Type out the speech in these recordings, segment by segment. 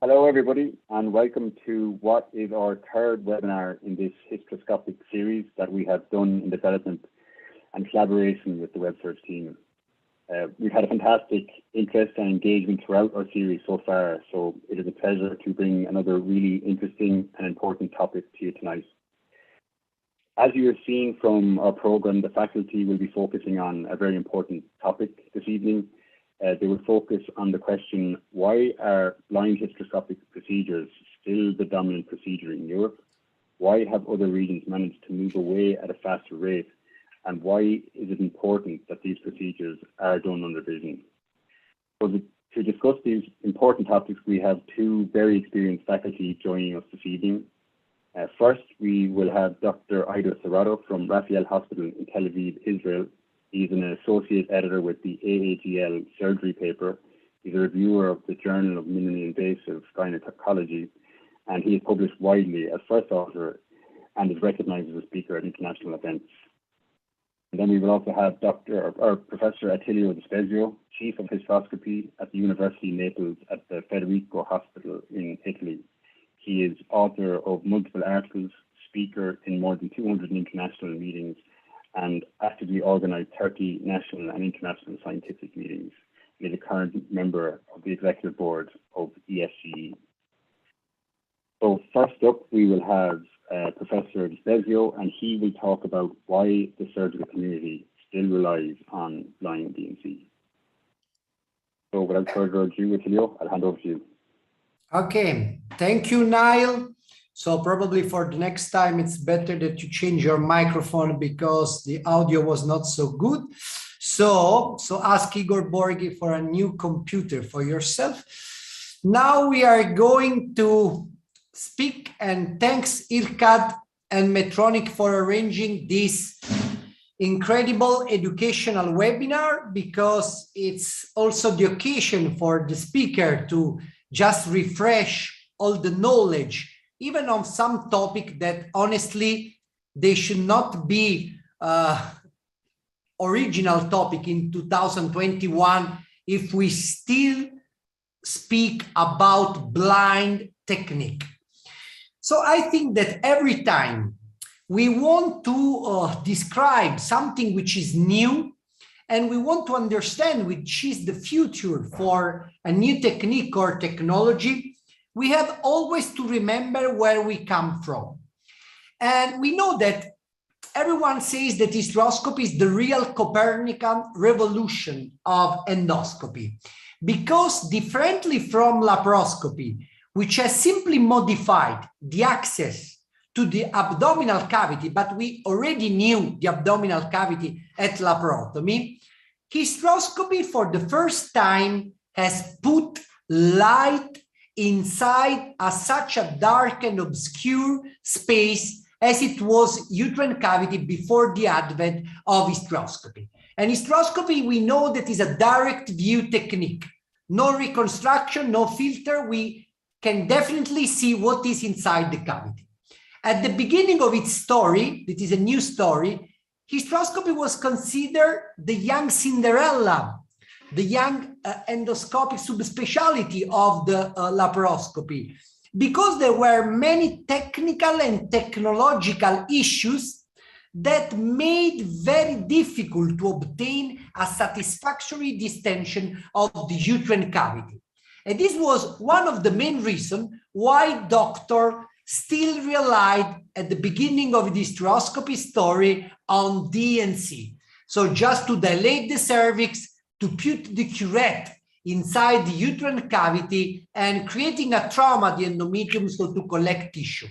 Hello, everybody, and welcome to what is our third webinar in this hysteroscopic series that we have done in development and collaboration with the WebSearch team. We've had a fantastic interest and engagement throughout our series so far, so it is a pleasure to bring another really interesting and important topic to you tonight. As you have seen from our program, the faculty will be focusing on a very important topic this evening. They will focus on the question, why are blind hysteroscopic procedures still the dominant procedure in Europe? Why have other regions managed to move away at a faster rate? And why is it important that these procedures are done under vision? So to discuss these important topics, we have two very experienced faculty joining us this evening. First, we will have Dr. Aido Serrato from Raphael Hospital in Tel Aviv, Israel. He's an associate editor with the AAGL surgery paper. He's a reviewer of the Journal of Minimally Invasive Gynecology, and he is published widely as first author and is recognized as a speaker at international events. And then we will also have Professor Attilio Di Spezio, Chief of Hysteroscopy at the University Naples at the Federico Hospital in Italy. He is author of multiple articles, speaker in more than 200 international meetings, and actively organized 30 national and international scientific meetings. He is a current member of the executive board of ESGE. So first up, we will have Professor Di Spezio, and he will talk about why the surgical community still relies on blind DNC. So without further ado, Attilio, I'll hand over to you. Okay, thank you, Niall. So probably for the next time, it's better that you change your microphone because the audio was not so good. So ask Igor Borghi for a new computer for yourself. Now we are going to speak, and thanks IRCAD and Medtronic for arranging this incredible educational webinar, because it's also the occasion for the speaker to just refresh all the knowledge, even on some topic that honestly, they should not be original topic in 2021 if we still speak about blind technique. So I think that every time we want to describe something which is new, and we want to understand which is the future for a new technique or technology, we have always to remember where we come from. And we know that everyone says that hysteroscopy is the real Copernican revolution of endoscopy, because differently from laparoscopy, which has simply modified the access to the abdominal cavity, but we already knew the abdominal cavity at laparotomy, hysteroscopy for the first time has put light inside such a dark and obscure space as it was uterine cavity before the advent of hysteroscopy. And hysteroscopy, we know that is a direct view technique. No reconstruction, no filter. We can definitely see what is inside the cavity. At the beginning of its story, it is a new story, hysteroscopy was considered the young Cinderella, the young endoscopic subspecialty of the laparoscopy, because there were many technical and technological issues that made very difficult to obtain a satisfactory distension of the uterine cavity. And this was one of the main reasons why doctor still relied at the beginning of the hysteroscopy story on DNC. So just to dilate the cervix, to put the curette inside the uterine cavity and creating a trauma, the endometrium, so to collect tissue.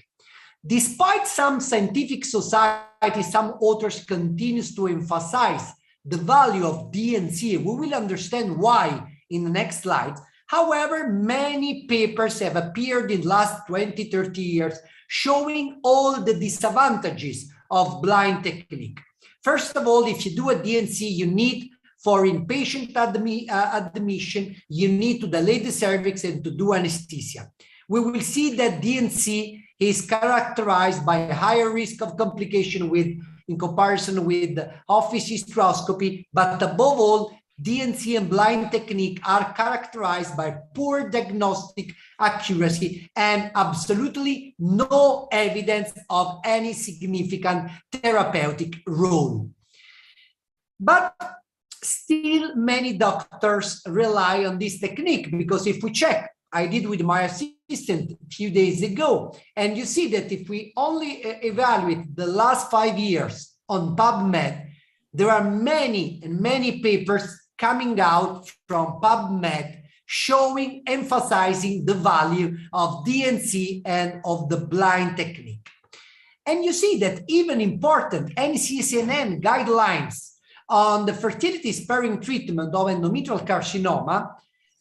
Despite some scientific societies, some authors continues to emphasize the value of DNC. We will understand why in the next slide. However, many papers have appeared in the last 20, 30 years showing all the disadvantages of blind technique. First of all, if you do a DNC, you need for inpatient admission, you need to dilate the cervix and to do anesthesia. We will see that DNC is characterized by a higher risk of complication in comparison with office hysteroscopy, but above all, DNC and blind technique are characterized by poor diagnostic accuracy and absolutely no evidence of any significant therapeutic role. But still, many doctors rely on this technique, because if we check, I did with my assistant a few days ago, and you see that if we only evaluate the last 5 years on PubMed, there are many and many papers coming out from PubMed showing, emphasizing the value of DNC and of the blind technique. And you see that even important NCCN guidelines on the fertility sparing treatment of endometrial carcinoma,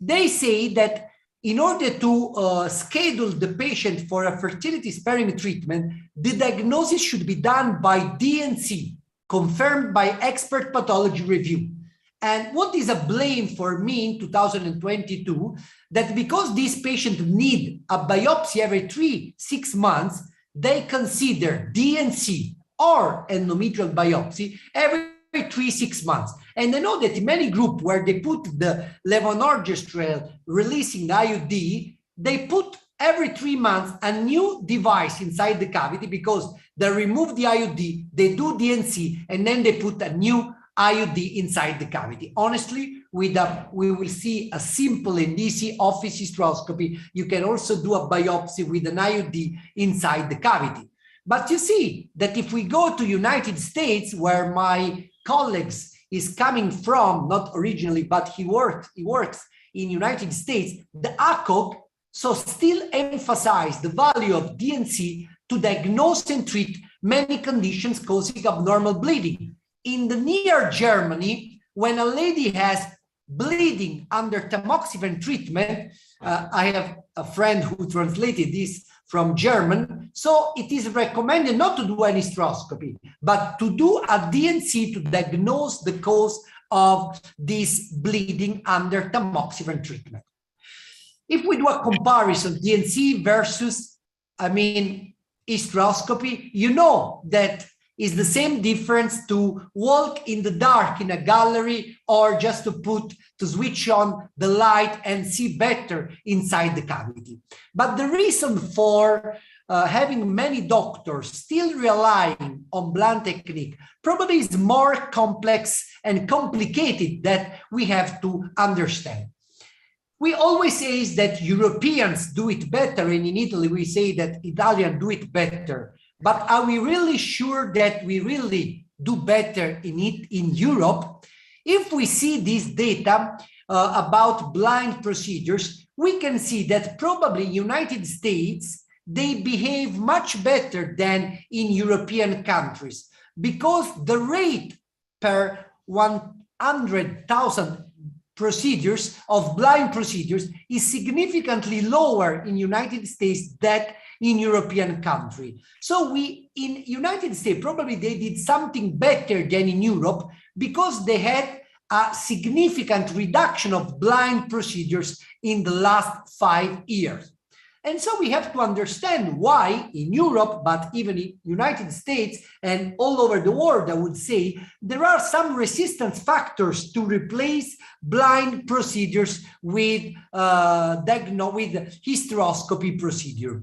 they say that in order to schedule the patient for a fertility sparing treatment, the diagnosis should be done by DNC, confirmed by expert pathology review. And what is a blame for me in 2022, that because these patients need a biopsy every 3-6 months, they consider DNC or endometrial biopsy every 3-6 months. And I know that in many groups where they put the levonorgestrel releasing IUD, they put every 3 months a new device inside the cavity, because they remove the IUD, they do DNC, and then they put a new IUD inside the cavity. Honestly, we will see a simple and easy office hysteroscopy. You can also do a biopsy with an IUD inside the cavity. But you see that if we go to United States, where my colleagues is coming from, not originally, but he works in United States, the ACOG so still emphasize the value of DNC to diagnose and treat many conditions causing abnormal bleeding. In the near Germany, when a lady has bleeding under tamoxifen treatment, I have a friend who translated this from German, so it is recommended not to do an hysteroscopy, but to do a DNC to diagnose the cause of this bleeding under tamoxifen treatment. If we do a comparison, DNC versus, hysteroscopy, you know that is the same difference to walk in the dark in a gallery or just to switch on the light and see better inside the cavity. But the reason for having many doctors still relying on blind technique probably is more complex and complicated that we have to understand. We always say that Europeans do it better, and in Italy we say that Italians do it better. But are we really sure that we really do better in Europe? If we see this data about blind procedures, we can see that probably United States, they behave much better than in European countries, because the rate per 100,000 procedures of blind procedures is significantly lower in United States than in European country. So in United States, probably they did something better than in Europe, because they had a significant reduction of blind procedures in the last 5 years. And so we have to understand why in Europe, but even in United States and all over the world, I would say, there are some resistance factors to replace blind procedures with hysteroscopy procedure.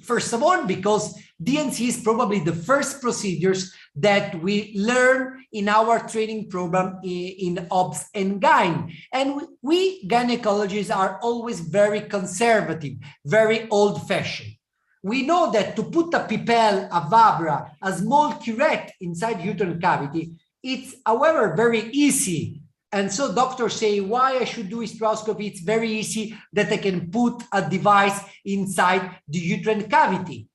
First of all, because DNC is probably the first procedures that we learn in our training program in OBS and GYN. And we gynecologists are always very conservative, very old-fashioned. We know that to put a Pipelle, a Vabra, a small curette inside the uterine cavity, it's, however, very easy. And so doctors say, why I should do hysteroscopy? It's very easy that I can put a device inside the uterine cavity.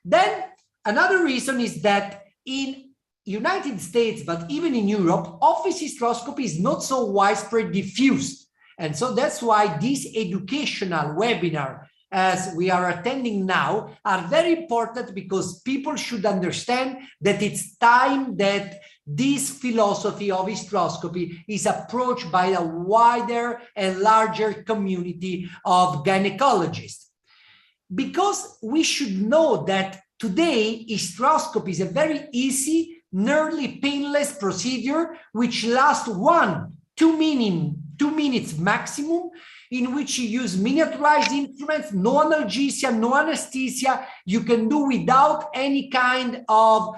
Then another reason is that in United States, but even in Europe, office hysteroscopy is not so widespread diffused. And so that's why this educational webinar, as we are attending now, are very important, because people should understand that it's time that this philosophy of hysteroscopy is approached by a wider and larger community of gynecologists. Because we should know that today hysteroscopy is a very easy, nearly painless procedure which lasts 1-2 minutes maximum, in which you use miniaturized instruments, no analgesia, no anesthesia. You can do without any kind of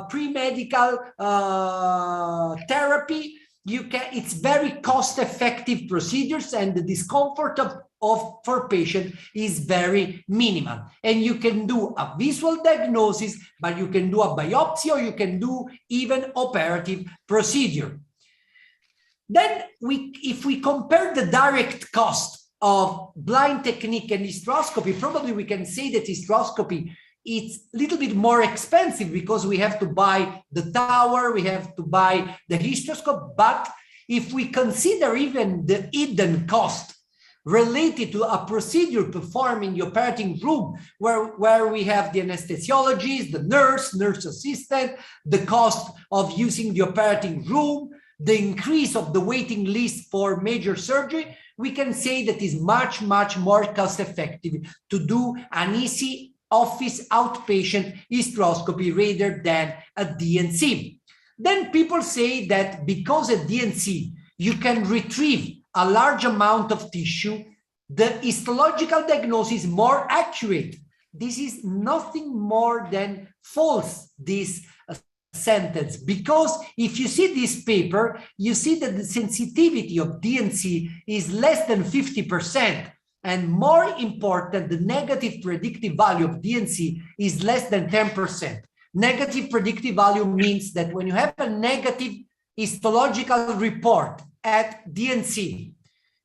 pre-medical therapy. It's very cost-effective procedures, and the discomfort for patient is very minimal. And you can do a visual diagnosis, but you can do a biopsy, or you can do even operative procedure. Then if we compare the direct cost of blind technique and hysteroscopy, probably we can say that hysteroscopy it's a little bit more expensive, because we have to buy the tower, we have to buy the hysteroscope. But if we consider even the hidden cost related to a procedure performed in the operating room, where we have the anesthesiologist, the nurse assistant, the cost of using the operating room, the increase of the waiting list for major surgery, we can say that is much, much more cost effective to do an easy office outpatient hysteroscopy rather than a DNC. Then people say that because at DNC you can retrieve a large amount of tissue, the histological diagnosis is more accurate. This is nothing more than false, this sentence, because if you see this paper, you see that the sensitivity of DNC is less than 50%. And more important, the negative predictive value of DNC is less than 10%. Negative predictive value means that when you have a negative histological report at DNC,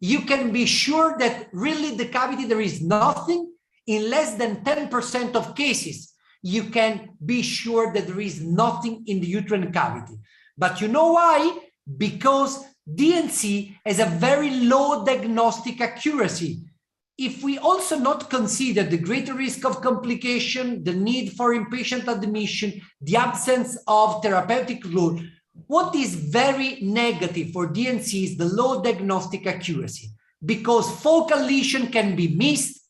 you can be sure that really the cavity, there is nothing. In less than 10% of cases, you can be sure that there is nothing in the uterine cavity. But you know why? Because DNC has a very low diagnostic accuracy. If we also not consider the greater risk of complication, the need for inpatient admission, the absence of therapeutic role, what is very negative for DNC is the low diagnostic accuracy, because focal lesion can be missed,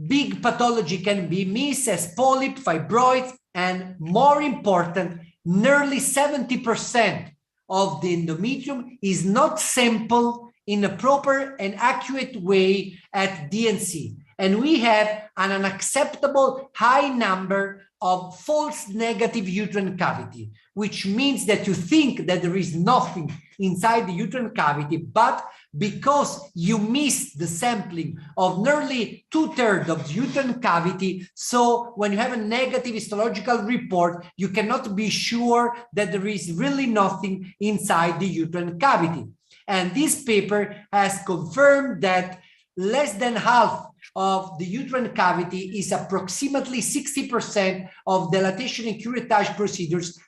big pathology can be missed as polyp, fibroids, and more important, nearly 70% of the endometrium is not sampled in a proper and accurate way at DNC. And we have an unacceptable high number of false negative uterine cavity, which means that you think that there is nothing inside the uterine cavity, but because you missed the sampling of nearly 2/3 of the uterine cavity, so when you have a negative histological report, you cannot be sure that there is really nothing inside the uterine cavity. And this paper has confirmed that less than half of the uterine cavity is approximately 60% of dilatation and curettage procedures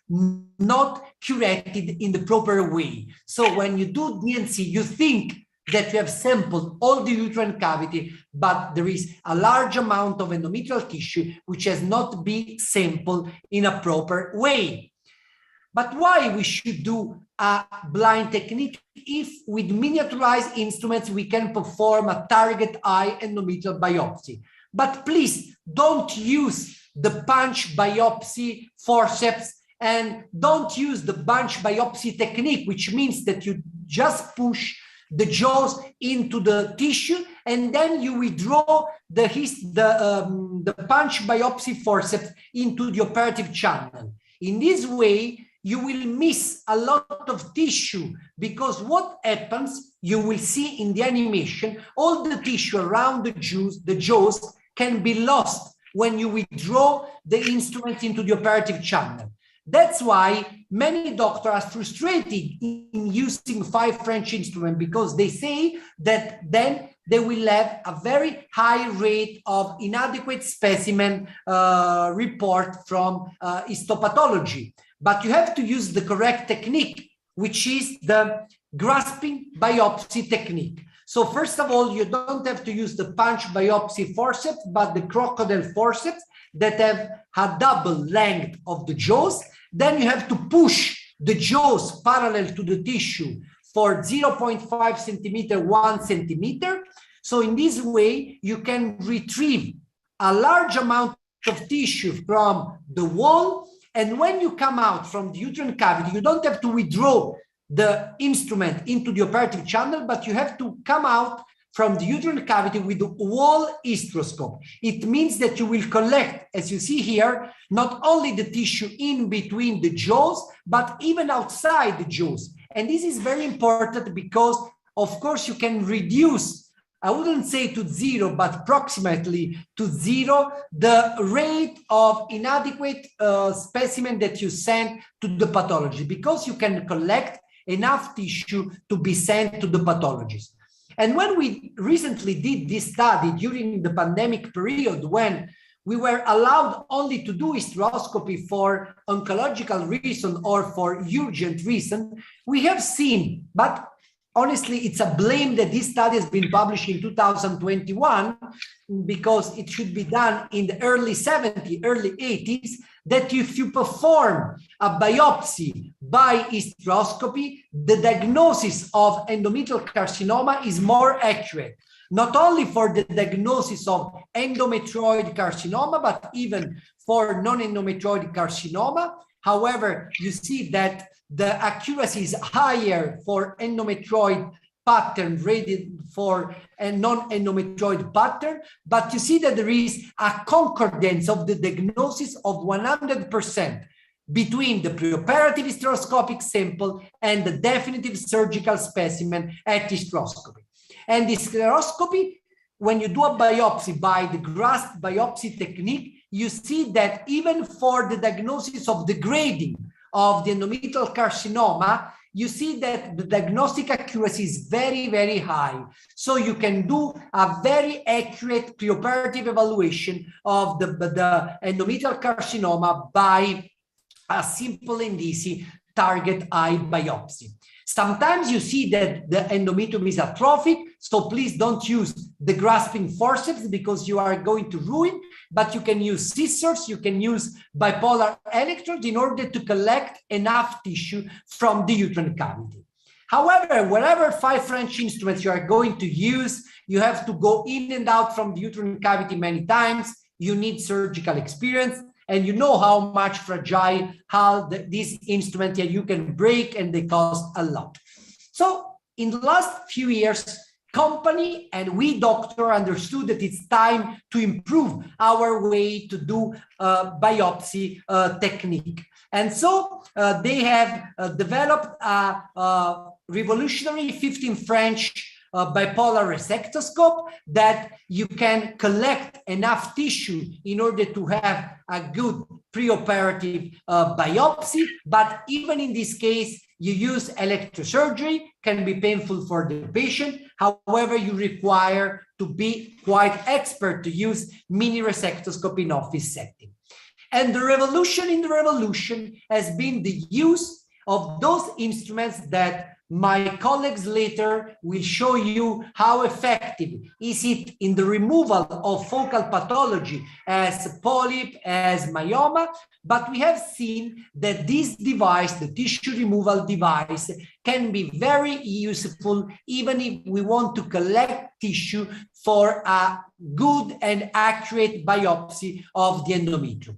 not curated in the proper way. So when you do DNC, you think that you have sampled all the uterine cavity, but there is a large amount of endometrial tissue which has not been sampled in a proper way. But why we should do a blind technique if with miniaturized instruments we can perform a target eye endometrial biopsy? But please don't use the punch biopsy forceps, and don't use the bunch biopsy technique, which means that you just push the jaws into the tissue and then you withdraw the punch biopsy forceps into the operative channel. In this way, you will miss a lot of tissue, because what happens, you will see in the animation, all the tissue around the jaws can be lost when you withdraw the instrument into the operative channel. That's why many doctors are frustrated in using 5 French instruments, because they say that then they will have a very high rate of inadequate specimen report from histopathology. But you have to use the correct technique, which is the grasping biopsy technique. So first of all, you don't have to use the punch biopsy forceps, but the crocodile forceps that have a double length of the jaws. Then you have to push the jaws parallel to the tissue for 0.5 centimeter, 1 centimeter. So in this way, you can retrieve a large amount of tissue from the wall. And when you come out from the uterine cavity, you don't have to withdraw the instrument into the operative channel, but you have to come out from the uterine cavity with the wall hysteroscope. It means that you will collect, as you see here, not only the tissue in between the jaws, but even outside the jaws. And this is very important because, of course, you can reduce, I wouldn't say to zero, but approximately to zero, the rate of inadequate specimen that you send to the pathologist, because you can collect enough tissue to be sent to the pathologist. And when we recently did this study during the pandemic period, when we were allowed only to do hysteroscopy for oncological reason or for urgent reason, we have seen, but honestly, it's a blame that this study has been published in 2021 because it should be done in the early 70s, early 80s, that if you perform a biopsy by hysteroscopy, the diagnosis of endometrial carcinoma is more accurate, not only for the diagnosis of endometrioid carcinoma, but even for non-endometrioid carcinoma. However, you see that the accuracy is higher for endometrioid pattern rated for a non-endometrioid pattern, but you see that there is a concordance of the diagnosis of 100% between the preoperative hysteroscopic sample and the definitive surgical specimen at hysteroscopy. And the hysteroscopy, when you do a biopsy by the grasp biopsy technique, you see that even for the diagnosis of the grading of the endometrial carcinoma, you see that the diagnostic accuracy is very, very high. So you can do a very accurate preoperative evaluation of the endometrial carcinoma by a simple and easy target eye biopsy. Sometimes you see that the endometrium is atrophic, so please don't use the grasping forceps because you are going to ruin, but you can use scissors, you can use bipolar electrodes in order to collect enough tissue from the uterine cavity. However, wherever 5 French instruments you are going to use, you have to go in and out from the uterine cavity many times, you need surgical experience, and you know how much fragile these instruments you can break, and they cost a lot. So in the last few years, company and we doctor understood that it's time to improve our way to do biopsy technique. And so they have developed a revolutionary 15 French bipolar resectoscope that you can collect enough tissue in order to have a good preoperative biopsy. But even in this case, you use electrosurgery, can be painful for the patient. However, you require to be quite expert to use mini resectoscopy in office setting. And the revolution in the revolution has been the use of those instruments that my colleagues later will show you how effective is it in the removal of focal pathology as polyp, as myoma, but we have seen that this device, the tissue removal device, can be very useful even if we want to collect tissue for a good and accurate biopsy of the endometrium.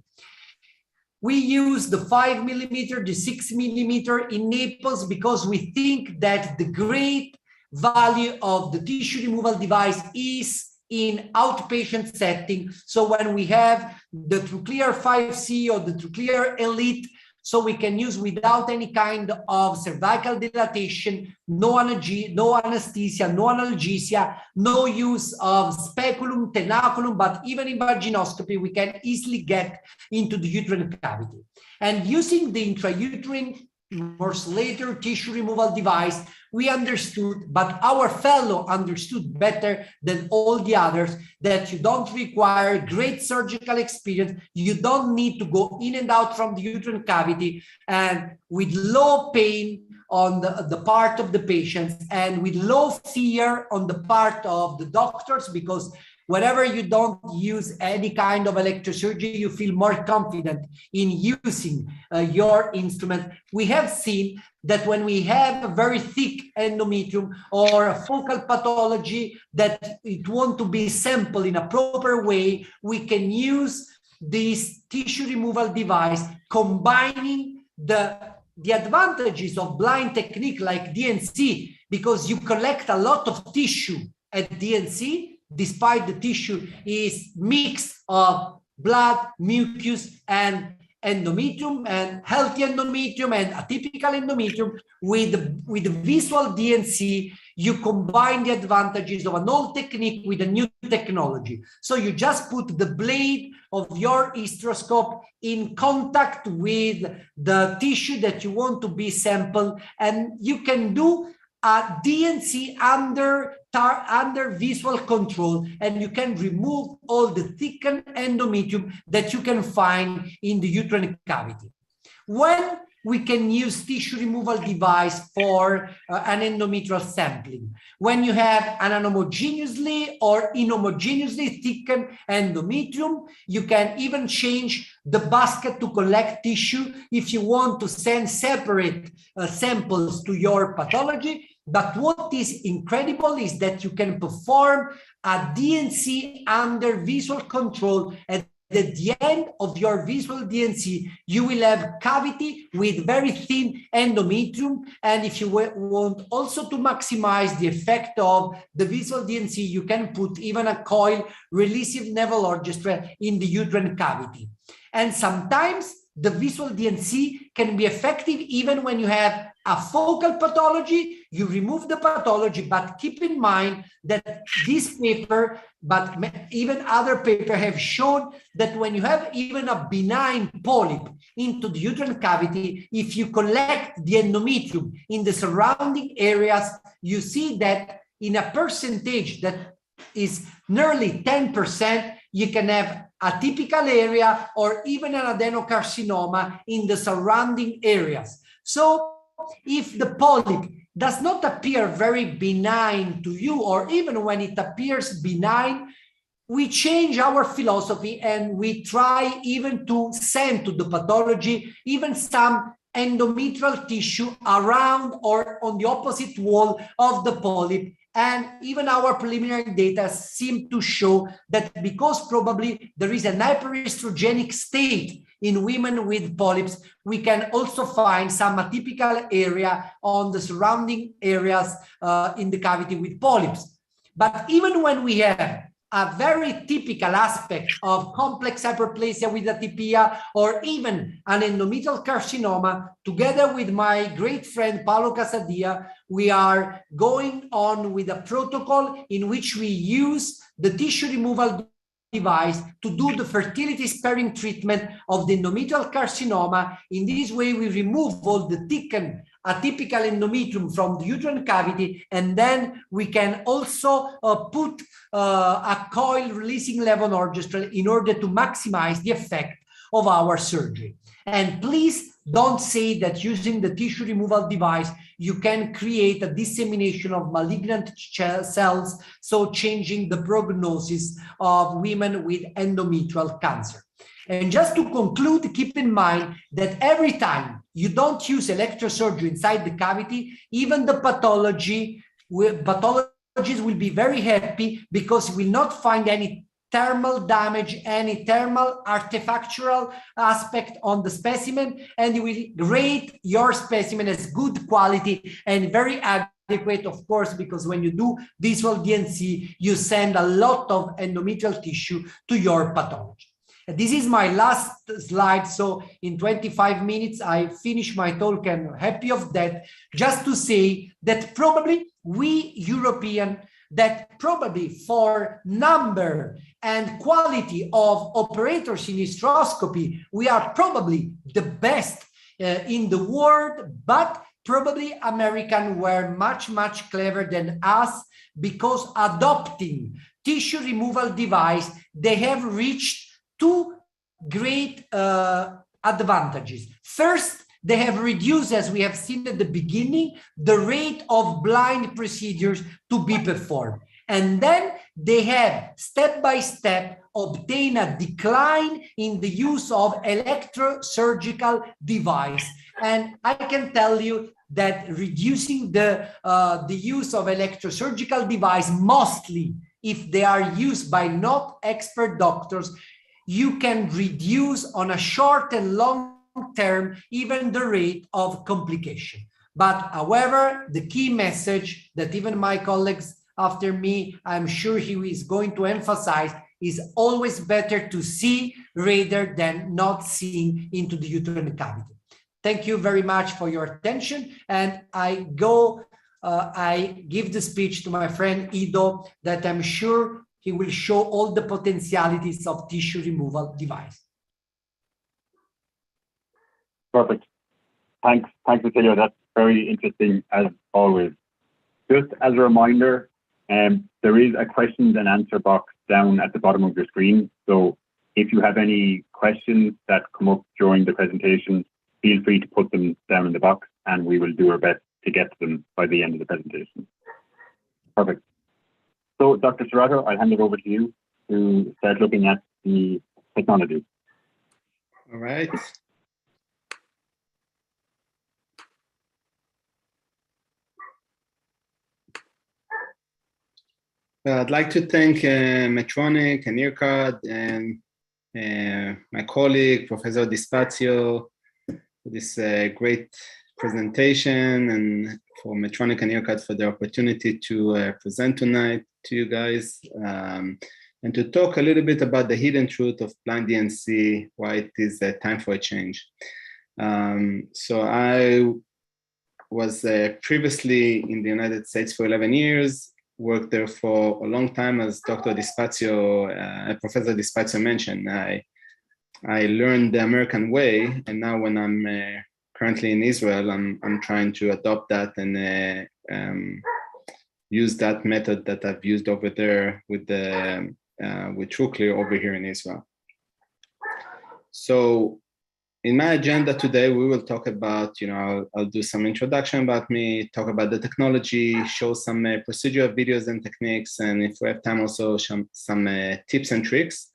We use the 5 millimeter, the 6 millimeter in Naples because we think that the great value of the tissue removal device is in outpatient setting. So when we have the TruClear 5C or the TruClear Elite, so we can use without any kind of cervical dilatation, no anesthesia, no analgesia, no use of speculum, tenaculum, but even in vaginoscopy, we can easily get into the uterine cavity. And using the intrauterine morcellator tissue removal device, we understood, but our fellow understood better than all the others, that you don't require great surgical experience. You don't need to go in and out from the uterine cavity, and with low pain on the part of the patients and with low fear on the part of the doctors, because whenever you don't use any kind of electrosurgery, you feel more confident in using your instrument. We have seen that when we have a very thick endometrium or a focal pathology that it want to be sampled in a proper way, we can use this tissue removal device, combining the advantages of blind technique like DNC, because you collect a lot of tissue at DNC, despite the tissue is mix of blood, mucus, and endometrium, and healthy endometrium and atypical endometrium. With the visual DNC, you combine the advantages of an old technique with a new technology. So you just put the blade of your hysteroscope in contact with the tissue that you want to be sampled, and you can do a DNC under visual control, and you can remove all the thickened endometrium that you can find in the uterine cavity. When we can use tissue removal device for an endometrial sampling, when you have an unhomogeneously or inhomogeneously thickened endometrium, you can even change the basket to collect tissue if you want to send separate samples to your pathology. But what is incredible is that you can perform a DNC under visual control, and at the end of your visual DNC, you will have cavity with very thin endometrium. And if you want also to maximize the effect of the visual DNC, you can put even a coil releasive navel orchestra in the uterine cavity. And sometimes the visual DNC can be effective even when you have a focal pathology. You remove the pathology, but keep in mind that this paper, but even other papers have shown that when you have even a benign polyp into the uterine cavity, if you collect the endometrium in the surrounding areas, you see that in a percentage that is nearly 10%, you can have a typical area or even an adenocarcinoma in the surrounding areas. So if the polyp does not appear very benign to you, or even when it appears benign, we change our philosophy and we try even to send to the pathology even some endometrial tissue around or on the opposite wall of the polyp. And even our preliminary data seem to show that because probably there is an hyperestrogenic state in women with polyps, we can also find some atypical area on the surrounding areas in the cavity with polyps. But even when we have a very typical aspect of complex hyperplasia with atypia or even an endometrial carcinoma, together with my great friend Paolo Casadia, we are going on with a protocol in which we use the tissue removal device to do the fertility sparing treatment of the endometrial carcinoma. In this way, we remove all the thickened atypical endometrium from the uterine cavity, and then we can also put a coil releasing level orchestra in order to maximize the effect of our surgery. And please don't say that using the tissue removal device, you can create a dissemination of malignant cells, so changing the prognosis of women with endometrial cancer. And just to conclude, keep in mind that every time you don't use electrosurgery inside the cavity, even the pathologists will be very happy because you will not find any thermal damage, any thermal artifactual aspect on the specimen, and you will rate your specimen as good quality and very adequate, of course, because when you do visual DNC, you send a lot of endometrial tissue to your pathology. This is my last slide. So in 25 minutes, I finish my talk and I'm happy of that. Just to say that probably we European, that probably for number and quality of operators in hysteroscopy, we are probably the best in the world, but probably Americans were much, much clever than us, because adopting tissue removal device, they have reached two great advantages. First, they have reduced, as we have seen at the beginning, the rate of blind procedures to be performed. And then they have step by step obtained a decline in the use of electrosurgical device. And I can tell you that reducing the use of electrosurgical device, mostly if they are used by not expert doctors, you can reduce on a short and long term even the rate of complication. But however, the key message that even my colleagues after me, I'm sure he is going to emphasize, is always better to see rather than not seeing into the uterine cavity. Thank you very much for your attention. And I give the speech to my friend Ido, that I'm sure he will show all the potentialities of tissue removal device. Perfect. Thanks, Attilio. That's very interesting as always. Just as a reminder, there is a questions and answer box down at the bottom of your screen. So if you have any questions that come up during the presentation, feel free to put them down in the box and we will do our best to get to them by the end of the presentation. Perfect. So Dr. Serrato, I'll hand it over to you to start looking at the technology. All right. Well, I'd like to thank Medtronic and IRCAD and my colleague, Professor Dispazio, for this great presentation, and for Medtronic and IRCAD for the opportunity to present tonight to you guys, and to talk a little bit about the hidden truth of blind DNC, why it is time for a change. So I was previously in the United States for 11 years, worked there for a long time, as Dr. Dispazio, Professor Dispazio mentioned. I learned the American way, and now when I'm currently in Israel, I'm trying to adopt that and use that method that I've used over there with TrueClear over here in Israel. So in my agenda today, we will talk about, I'll do some introduction about me, talk about the technology, show some procedural videos and techniques, and if we have time, also some tips and tricks.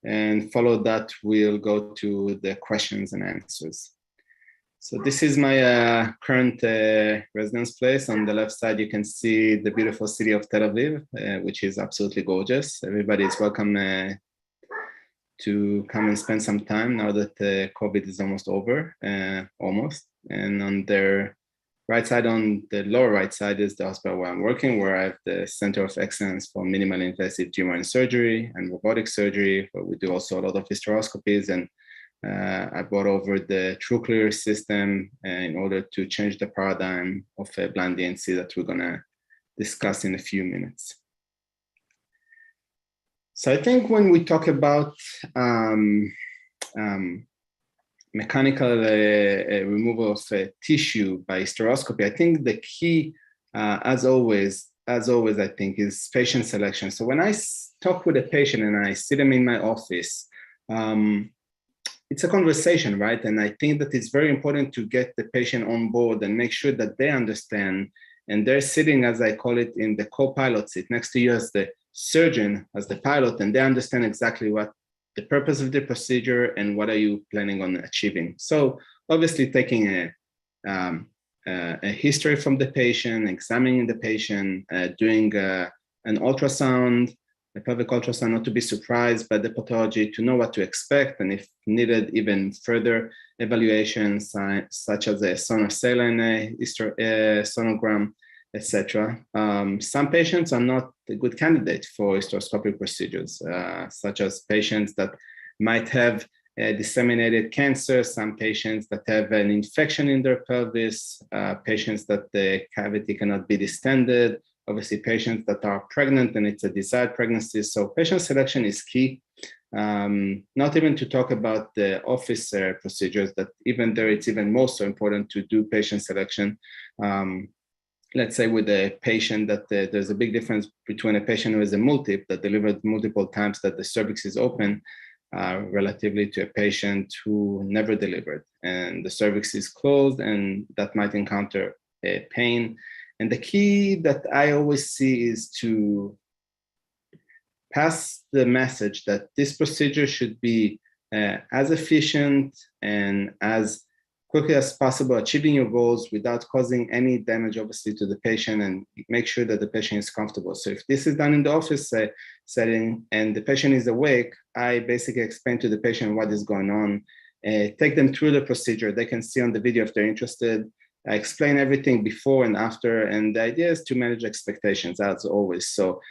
And follow that, we'll go to the questions and answers. So this is my current residence place. On the left side, you can see the beautiful city of Tel Aviv, which is absolutely gorgeous. Everybody is welcome to come and spend some time now that COVID is almost over, almost. And on their right side, on the lower right side, is the hospital where I'm working, where I have the Center of Excellence for Minimally Invasive Tumor and Surgery and Robotic Surgery, where we do also a lot of hysteroscopies. And I brought over the TrueClear system in order to change the paradigm of blind DNC that we're gonna discuss in a few minutes. So I think when we talk about mechanical removal of tissue by hysteroscopy, I think the key, as always, I think, is patient selection. So when I talk with a patient and I see them in my office, it's a conversation, right? And I think that it's very important to get the patient on board and make sure that they understand, and they're sitting, as I call it, in the co-pilot seat next to you as the surgeon, as the pilot, and they understand exactly what the purpose of the procedure and what are you planning on achieving. So obviously taking a history from the patient, examining the patient, doing an ultrasound, a pelvic ultrasound, not to be surprised by the pathology, to know what to expect, and if needed, even further evaluations such as a sonosaline sonogram, etc. Some patients are not a good candidate for hysteroscopic procedures, such as patients that might have disseminated cancer, some patients that have an infection in their pelvis, patients that the cavity cannot be distended, obviously patients that are pregnant and it's a desired pregnancy. So patient selection is key. Not even to talk about the office procedures, that even there it's even more so important to do patient selection. Let's say with a patient that there's a big difference between a patient who is a multip that delivered multiple times that the cervix is open, relatively to a patient who never delivered, and the cervix is closed, and that might encounter a pain. And the key that I always see is to pass the message that this procedure should be as efficient and as quickly as possible, achieving your goals without causing any damage, obviously, to the patient, and make sure that the patient is comfortable. So if this is done in the office setting and the patient is awake, I basically explain to the patient what is going on, take them through the procedure. They can see on the video if they're interested. I explain everything before and after, and the idea is to manage expectations, as always. So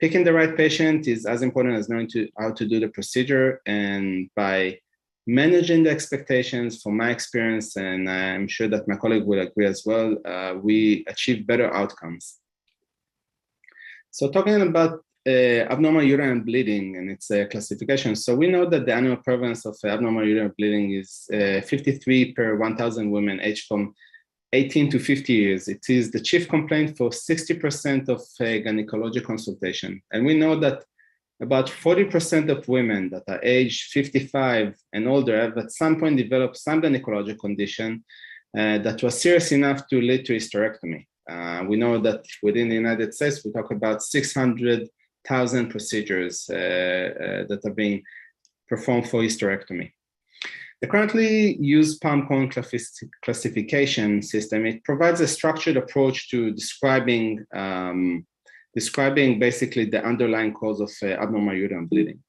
picking the right patient is as important as knowing how to do the procedure, and by managing the expectations, from my experience, and I'm sure that my colleague will agree as well, we achieve better outcomes. So talking about abnormal uterine bleeding and its classification. So we know that the annual prevalence of abnormal uterine bleeding is 53 per 1,000 women aged from 18 to 50 years. It is the chief complaint for 60% of gynecologic consultation. And we know that about 40% of women that are aged 55 and older have at some point developed some gynecologic condition that was serious enough to lead to hysterectomy. We know that within the United States, we talk about 600,000 procedures that are being performed for hysterectomy. The currently used PALM-CON classification system, it provides a structured approach to describing basically the underlying cause of abnormal uterine bleeding.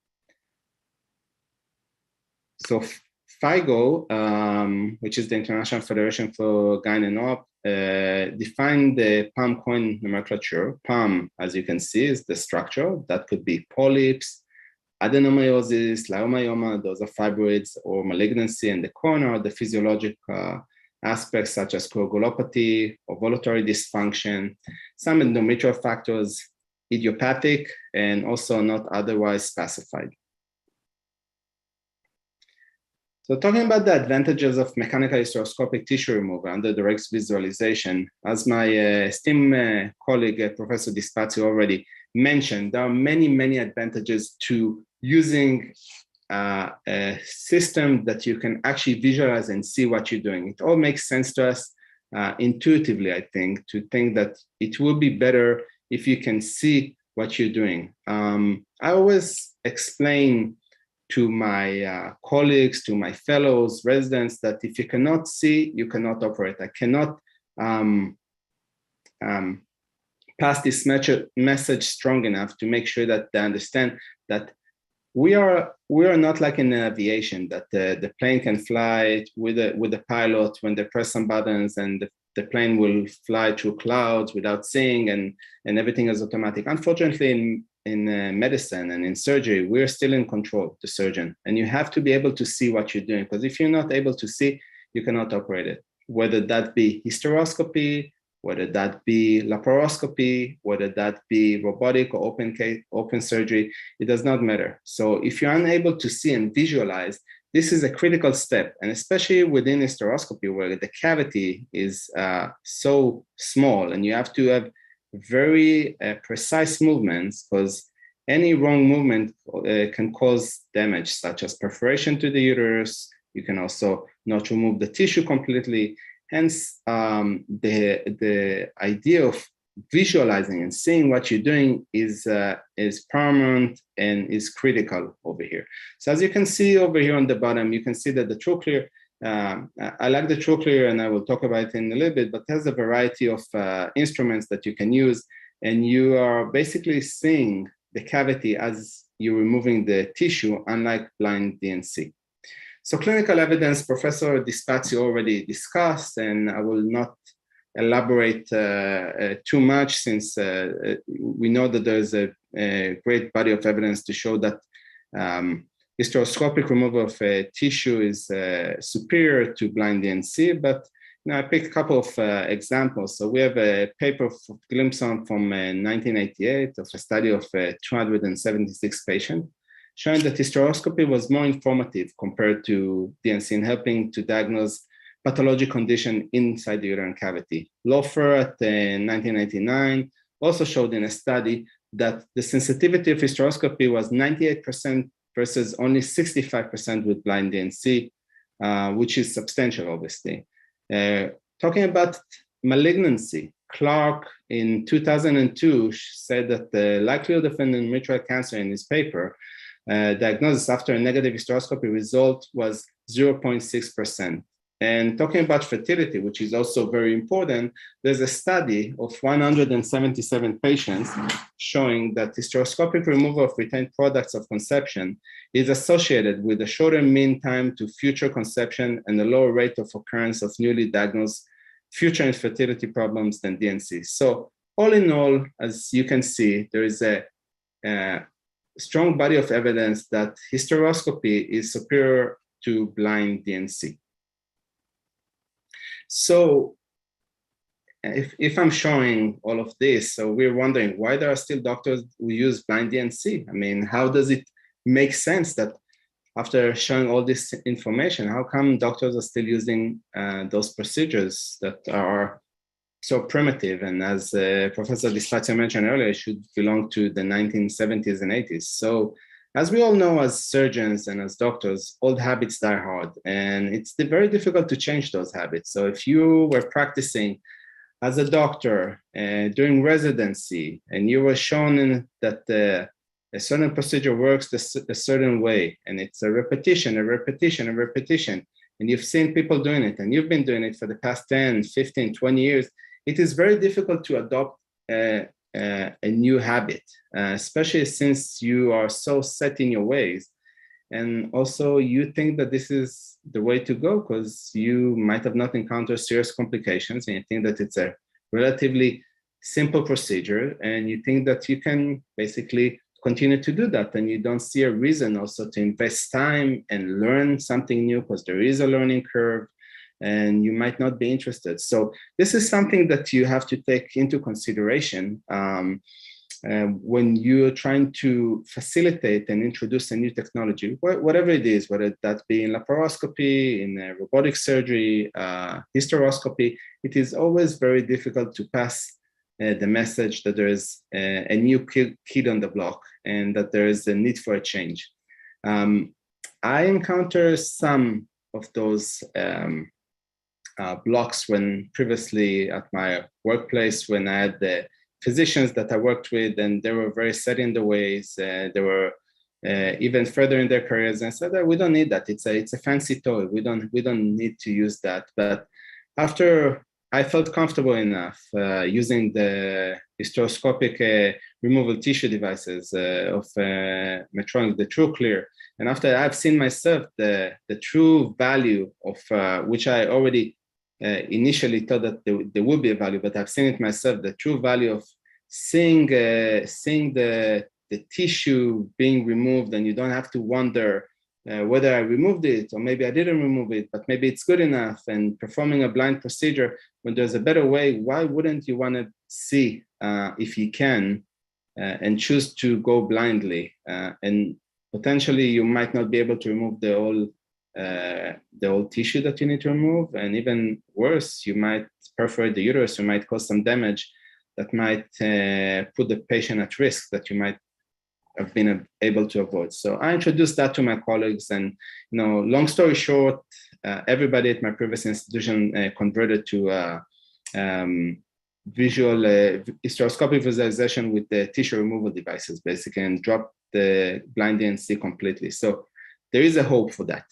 So FIGO, which is the International Federation for Gyne and OB, defined the PALM-CON nomenclature. PALM, as you can see, is the structure. That could be polyps, adenomyosis, leiomyoma, those are fibroids or malignancy, and the CON are the physiologic aspects such as coagulopathy, ovulatory dysfunction, some endometrial factors, idiopathic, and also not otherwise specified. So talking about the advantages of mechanical hysteroscopic tissue removal under the Rex visualization, as my esteemed colleague, Professor Dispazio already mentioned, there are many, many advantages to using a system that you can actually visualize and see what you're doing. It all makes sense to us intuitively, I think, to think that it will be better if you can see what you're doing. I always explain to my colleagues, to my fellows, residents, that if you cannot see, you cannot operate. I cannot pass this message strong enough to make sure that they understand that we are not like in aviation, that the plane can fly with the pilot when they press some buttons, and the plane will fly through clouds without seeing, and everything is automatic. Unfortunately, in medicine and in surgery, we're still in control, the surgeon, and you have to be able to see what you're doing, because if you're not able to see, you cannot operate it, whether that be hysteroscopy, whether that be laparoscopy, whether that be robotic or open surgery, it does not matter. So if you're unable to see and visualize, this is a critical step, and especially within hysteroscopy, where the cavity is so small, and you have to have very precise movements, because any wrong movement can cause damage, such as perforation to the uterus. You can also not remove the tissue completely. Hence, the idea of visualizing and seeing what you're doing is paramount and is critical over here. So as you can see over here on the bottom, you can see that the TrueClear, I like the TrueClear, and I will talk about it in a little bit, but it has a variety of instruments that you can use, and you are basically seeing the cavity as you're removing the tissue, unlike blind DNC. So clinical evidence, Professor Dispazio already discussed, and I will not elaborate too much, since we know that there's a great body of evidence to show that hysteroscopic removal of tissue is superior to blind DNC. But I picked a couple of examples. So we have a paper of Glimson from 1988 of a study of 276 patients, showing that hysteroscopy was more informative compared to DNC in helping to diagnose pathologic condition inside the uterine cavity. Lofer at 1999 also showed in a study that the sensitivity of hysteroscopy was 98% versus only 65% with blind DNC, which is substantial, obviously. Talking about malignancy, Clark in 2002 said that the likelihood of endometrial cancer in his paper, diagnosis after a negative hysteroscopy result was 0.6%. And talking about fertility, which is also very important, there's a study of 177 patients showing that hysteroscopic removal of retained products of conception is associated with a shorter mean time to future conception and a lower rate of occurrence of newly diagnosed future infertility problems than DNC. So all in all, as you can see, there is a strong body of evidence that hysteroscopy is superior to blind DNC. So if I'm showing all of this, so we're wondering why there are still doctors who use blind DNC. I mean, how does it make sense that after showing all this information, how come doctors are still using those procedures that are so primitive? And as Professor Dispazio mentioned earlier, should belong to the 1970s and 80s. So as we all know, as surgeons and as doctors, old habits die hard, and it's very difficult to change those habits. So if you were practicing as a doctor during residency, and you were shown that a certain procedure works a certain way, and it's a repetition, and you've seen people doing it, and you've been doing it for the past 10, 15, 20 years, it is very difficult to adopt a new habit, especially since you are so set in your ways. And also you think that this is the way to go because you might have not encountered serious complications, and you think that it's a relatively simple procedure, and you think that you can basically continue to do that, and you don't see a reason also to invest time and learn something new because there is a learning curve and you might not be interested. So this is something that you have to take into consideration when you're trying to facilitate and introduce a new technology, whatever it is, whether that be in laparoscopy, in robotic surgery, hysteroscopy. It is always very difficult to pass the message that there is a new kid on the block and that there is a need for a change. I encounter some of those blocks when previously at my workplace, when I had the physicians that I worked with, and they were very set in the ways. They were even further in their careers, and I said, we don't need that. It's a fancy toy. We don't need to use that. But after I felt comfortable enough using the hysteroscopic removal tissue devices of Medtronic, the TrueClear, and after I've seen myself the true value of which I already initially thought that there would be a value, but I've seen it myself, the true value of seeing the tissue being removed, and you don't have to wonder whether I removed it or maybe I didn't remove it, but maybe it's good enough, and performing a blind procedure when there's a better way. Why wouldn't you want to see if you can and choose to go blindly? And potentially you might not be able to remove the whole tissue that you need to remove, and even worse, you might perforate the uterus, you might cause some damage that might put the patient at risk that you might have been able to avoid. So I introduced that to my colleagues, and long story short, everybody at my previous institution converted to visual hysteroscopic visualization with the tissue removal devices, basically, and dropped the blind DNC completely. So there is a hope for that.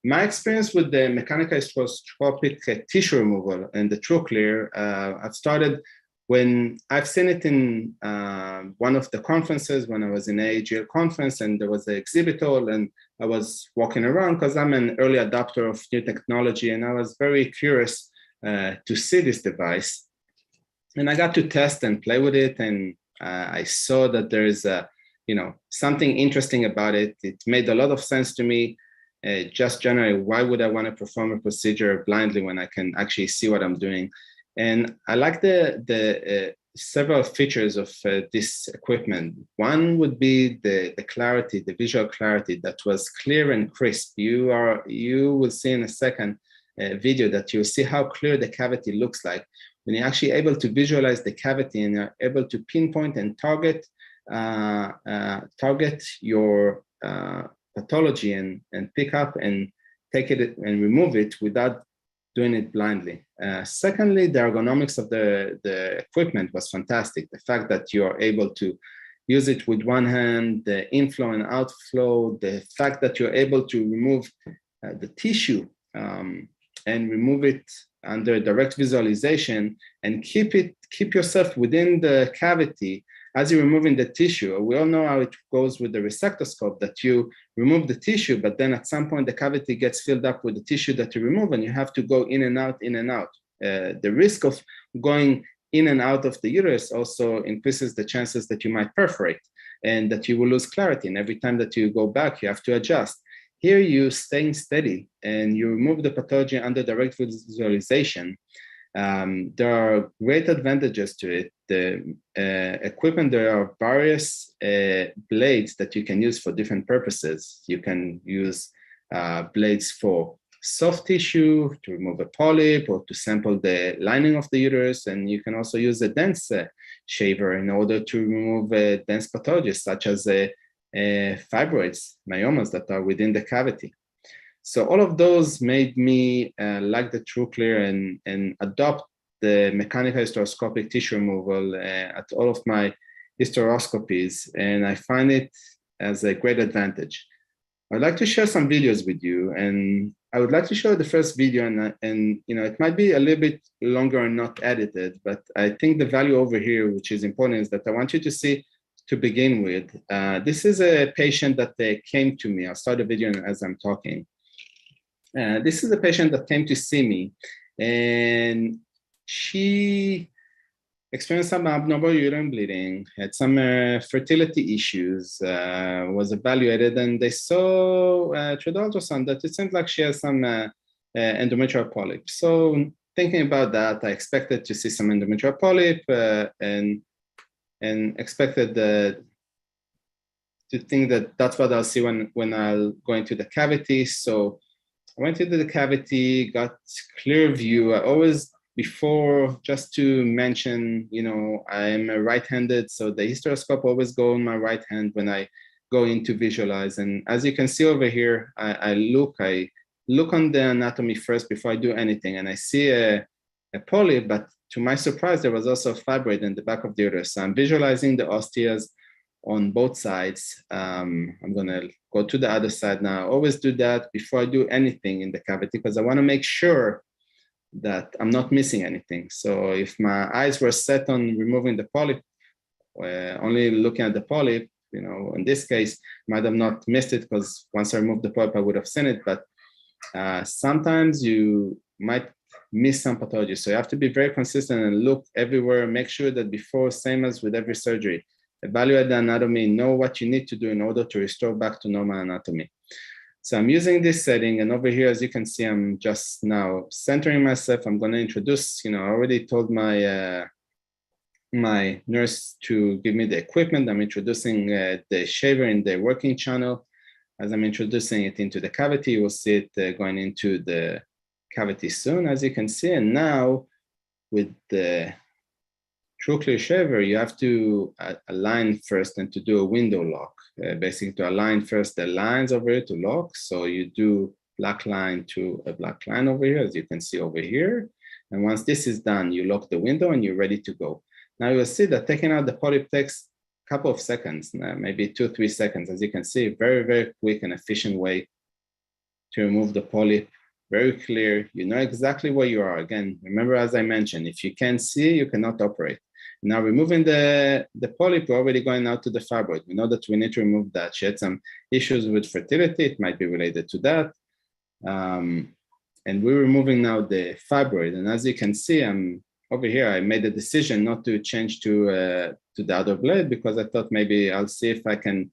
My experience with the mechanical hysteroscopic tissue removal and the TrueClear, I've started when I've seen it in one of the conferences when I was in AAGL conference, and there was an exhibit hall, and I was walking around because I'm an early adopter of new technology, and I was very curious to see this device. And I got to test and play with it, and I saw that there is something interesting about it. It made a lot of sense to me. Just generally, why would I want to perform a procedure blindly when I can actually see what I'm doing? And I like the several features of this equipment. One would be the clarity, the visual clarity that was clear and crisp. You will see in a second video that you'll see how clear the cavity looks like when you're actually able to visualize the cavity and you're able to pinpoint and target target your pathology and pick up and take it and remove it without doing it blindly. Secondly, the ergonomics of the equipment was fantastic. The fact that you are able to use it with one hand, the inflow and outflow, the fact that you're able to remove the tissue and remove it under direct visualization and keep yourself within the cavity as you're removing the tissue. We all know how it goes with the resectoscope, that you remove the tissue, but then at some point the cavity gets filled up with the tissue that you remove, and you have to go in and out, in and out. The risk of going in and out of the uterus also increases the chances that you might perforate and that you will lose clarity. And every time that you go back, you have to adjust. Here you staying steady and you remove the pathology under direct visualization. There are great advantages to it. The equipment, there are various blades that you can use for different purposes. You can use blades for soft tissue to remove a polyp or to sample the lining of the uterus, and you can also use a dense shaver in order to remove dense pathologies such as fibroids, myomas that are within the cavity. So all of those made me like the TrueClear and adopt the mechanical hysteroscopic tissue removal at all of my hysteroscopies, and I find it as a great advantage. I'd like to share some videos with you, and I would like to show the first video, and you know, it might be a little bit longer and not edited, but I think the value over here, which is important, is that I want you to see to begin with. This is a patient that came to me. I'll start the video as I'm talking. This is a patient that came to see me, and she experienced some abnormal uterine bleeding, had some fertility issues, was evaluated, and they saw through the ultrasound that it seemed like she has some endometrial polyp. So thinking about that, I expected to see some endometrial polyp and expected to think that that's what I'll see when I'll go into the cavity. So I went into the cavity, got clear view. I always, before, just to mention, you know, I'm right-handed, so the hysteroscope always go on my right hand when I go in to visualize. And as you can see over here, I look on the anatomy first before I do anything, and I see a polyp, but to my surprise, there was also a fibroid in the back of the uterus. So I'm visualizing the osteas on both sides. I'm gonna go to the other side now. I always do that before I do anything in the cavity, because I wanna make sure that I'm not missing anything. So if my eyes were set on removing the polyp, only looking at the polyp, you know, in this case, might have not missed it, because once I removed the polyp, I would have seen it. But sometimes you might miss some pathology. So you have to be very consistent and look everywhere, make sure that before, same as with every surgery, evaluate the anatomy, know what you need to do in order to restore back to normal anatomy. So I'm using this setting, and over here, as you can see, I'm just now centering myself. I'm going to introduce, you know, I already told my my nurse to give me the equipment. I'm introducing the shaver in the working channel. As I'm introducing it into the cavity, you will see it going into the cavity soon, as you can see. And now with the TrueClear shaver, you have to align first and to do a window lock. Basically to align first the lines over here to lock. So you do black line to a black line over here, as you can see over here. And once this is done, you lock the window and you're ready to go. Now you'll see that taking out the polyp takes a couple of seconds, maybe 2-3 seconds. As you can see, very, very quick and efficient way to remove the polyp. Very clear, you know exactly where you are. Again, remember, as I mentioned, if you can't see, you cannot operate. Now removing the polyp, we're already going out to the fibroid. We know that we need to remove that. She had some issues with fertility. It might be related to that. And we're removing now the fibroid. And as you can see, I'm over here, I made a decision not to change to the other blade, because I thought maybe I'll see if I can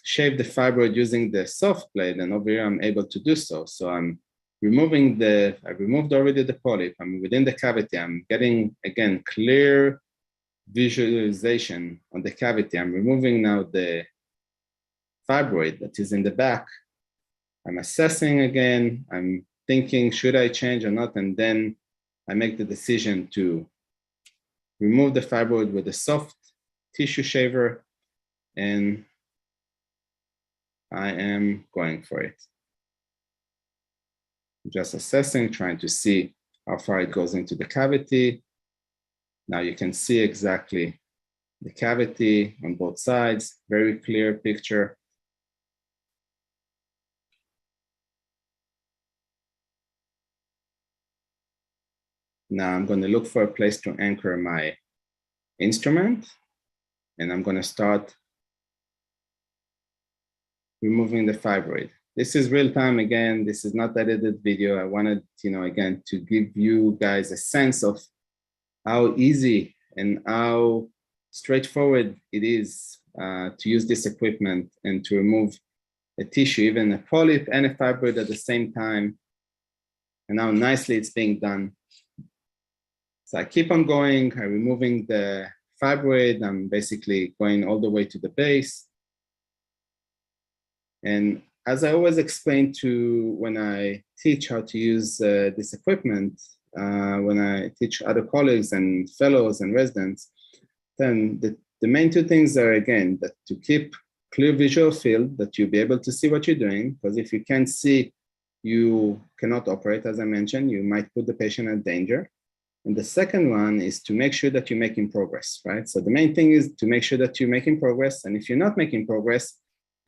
shave the fibroid using the soft blade. And over here, I'm able to do so. So I'm removing I removed already the polyp. I'm within the cavity. I'm getting, again, clear visualization on the cavity. I'm removing now the fibroid that is in the back. I'm assessing again. I'm thinking, should I change or not? And then I make the decision to remove the fibroid with the soft tissue shaver, and I am going for it. Just assessing, trying to see how far it goes into the cavity. Now you can see exactly the cavity on both sides, very clear picture. Now I'm going to look for a place to anchor my instrument, and I'm going to start removing the fibroid. This is real time again. This is not edited video. I wanted, again, to give you guys a sense of how easy and how straightforward it is to use this equipment and to remove a tissue, even a polyp and a fibroid at the same time, and how nicely it's being done. So I keep on going, I'm removing the fibroid, I'm basically going all the way to the base. And as I always explain to when I teach how to use this equipment, when I teach other colleagues and fellows and residents, then the main two things are, again, that to keep clear visual field, that you'll be able to see what you're doing, because if you can't see, you cannot operate, as I mentioned, you might put the patient at danger. And the second one is to make sure that you're making progress, right? So the main thing is to make sure that you're making progress. And if you're not making progress,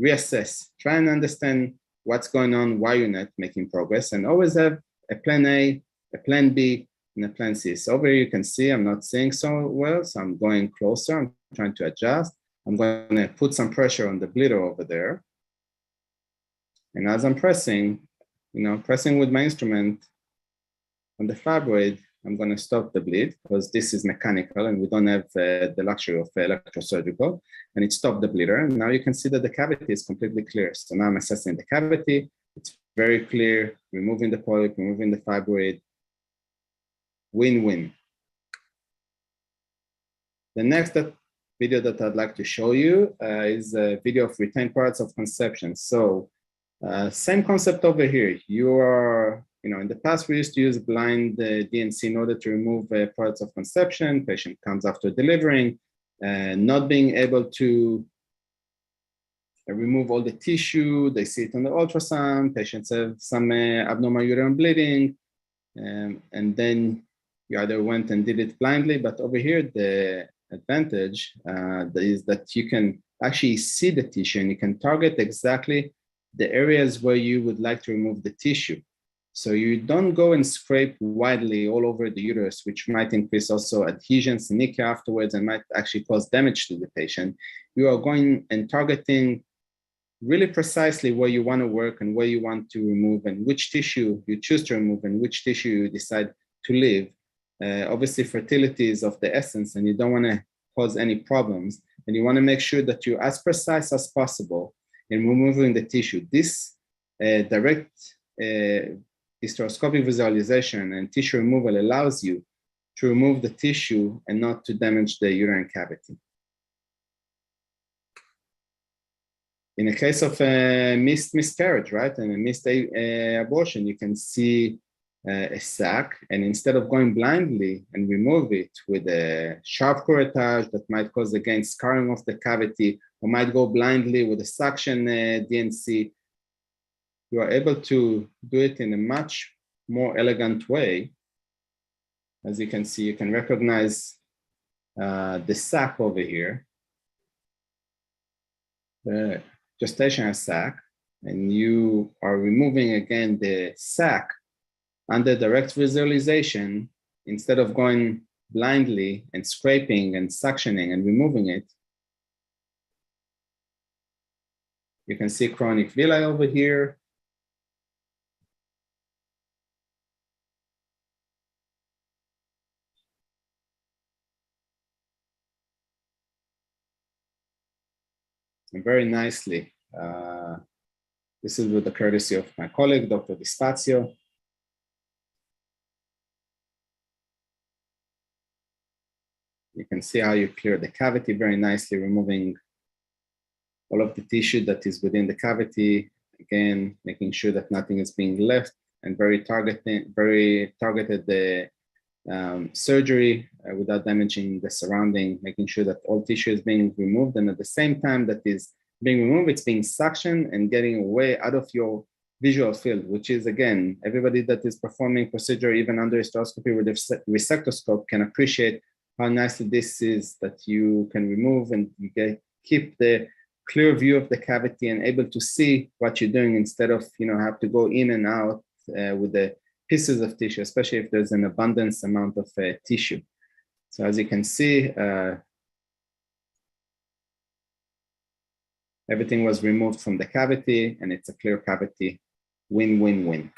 reassess, try and understand what's going on, why you're not making progress, and always have a plan A, a plan B, and a plan C. So over here you can see I'm not seeing so well, so I'm going closer, I'm trying to adjust. I'm going to put some pressure on the bleeder over there. And as I'm pressing, pressing with my instrument on the fibroid, I'm going to stop the bleed because this is mechanical and we don't have the luxury of electrosurgical, and it stopped the bleeder. And now you can see that the cavity is completely clear. So now I'm assessing the cavity. It's very clear, removing the polyp, removing the fibroid. Win-win. The next video that I'd like to show you is a video of retained parts of conception. So same concept over here. You are, in the past we used to use blind DNC in order to remove parts of conception. Patient comes after delivering, not being able to remove all the tissue. They see it on the ultrasound. Patients have some abnormal uterine bleeding, and then you either went and did it blindly. But over here, the advantage is that you can actually see the tissue and you can target exactly the areas where you would like to remove the tissue. So you don't go and scrape widely all over the uterus, which might increase also adhesions, NICA afterwards, and might actually cause damage to the patient. You are going and targeting really precisely where you want to work and where you want to remove and which tissue you choose to remove and which tissue you decide to leave. Obviously, fertility is of the essence and you don't want to cause any problems. And you want to make sure that you're as precise as possible in removing the tissue. This direct hysteroscopic visualization and tissue removal allows you to remove the tissue and not to damage the uterine cavity. In a case of a missed miscarriage, right, and a missed abortion, you can see a sac, and instead of going blindly and remove it with a sharp curettage that might cause, again, scarring of the cavity, or might go blindly with a suction DNC, you are able to do it in a much more elegant way. As you can see, you can recognize the sac over here, the gestational sac, and you are removing, again, the sac under direct visualization. Instead of going blindly and scraping and suctioning and removing it. You can see chronic villi over here. And very nicely. This is with the courtesy of my colleague, Dr. Dispazio. You can see how you clear the cavity very nicely, removing all of the tissue that is within the cavity. Again, making sure that nothing is being left, and very targeted surgery without damaging the surrounding, making sure that all tissue is being removed. And at the same time that is being removed, it's being suctioned and getting away out of your visual field, which is, again, everybody that is performing procedure, even under hysteroscopy with a resectoscope, can appreciate how nicely this is, that you can remove and you keep the clear view of the cavity and able to see what you're doing instead of, have to go in and out with the pieces of tissue, especially if there's an abundance amount of tissue. So as you can see, everything was removed from the cavity and it's a clear cavity, win, win, win.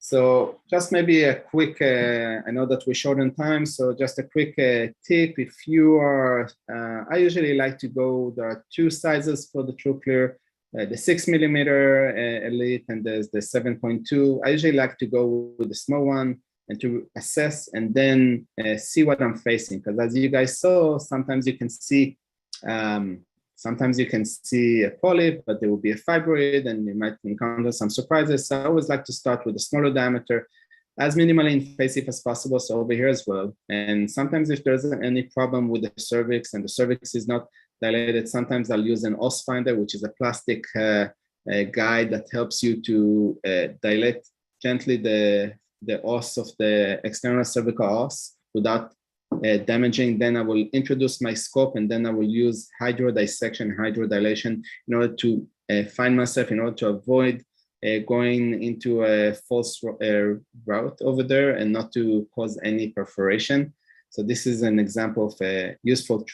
So just maybe a quick, I know that we're short on time, so just a quick tip. If you are, I usually like to go, there are two sizes for the TrueClear, the 6 millimeter Elite and there's the 7.2. I usually like to go with the small one and to assess and then see what I'm facing. Because as you guys saw, sometimes you can see a polyp, but there will be a fibroid and you might encounter some surprises. So I always like to start with a smaller diameter, as minimally invasive as possible. So over here as well. And sometimes if there's any problem with the cervix and the cervix is not dilated, sometimes I'll use an os finder, which is a plastic guide that helps you to dilate gently the os of the external cervical os without damaging. Then I will introduce my scope and then I will use hydrodissection, hydrodilation in order to find myself, in order to avoid going into a false route over there and not to cause any perforation. So this is an example of a useful